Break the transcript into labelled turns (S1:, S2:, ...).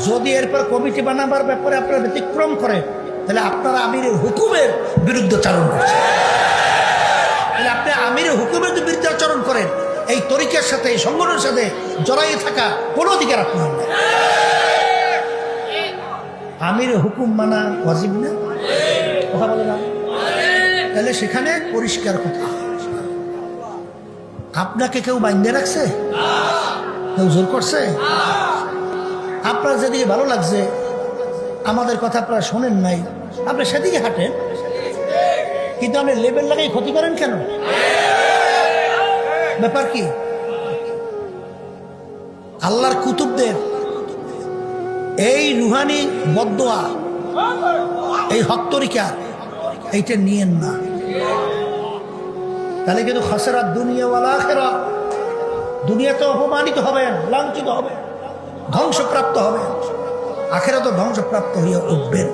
S1: যদি এরপর কমিটি বানাবার ব্যাপারে আপনারা ব্যতিক্রম করেন, তাহলে আপনারা আমিরের হুকুমের বিরুদ্ধাচরণ করছেন। তাহলে আপনি আমিরের হুকুমের বিরুদ্ধাচরণ করেন, এই তরিকার সাথে, এই সংগঠনের সাথে জড়াই থাকা কোনো অধিকার আপনার নেই। আমিরের হুকুম মানা ওয়াজিব না? কথা বলে না? তাহলে সেখানে পরিষ্কার কথা, আপনাকে কেউ বাইন্ধে রাখছে? কেউ জোর করছে? আপনার যেদিকে ভালো লাগছে, আমাদের কথা আপনারা শোনেন নাই, আপনি সেদিকে হাঁটেন, কিন্তু আপনি লেবেল লাগাই ক্ষতি করেন কেন? ব্যাপার কি? আল্লাহর কুতুবদের এই রুহানি বদদোয়া, এই হক তরিকা, এইটা নিয়েন না। তাহলে কিন্তু খাসরাত দুনিয়া ওয়াল আখিরাত, দুনিয়াতে অপমানিত হবেন, লাঞ্ছিত হবেন, ধ্বংসপ্রাপ্ত হবেন, আখিরাতে ধ্বংসপ্রাপ্ত হইয়া উঠবেন।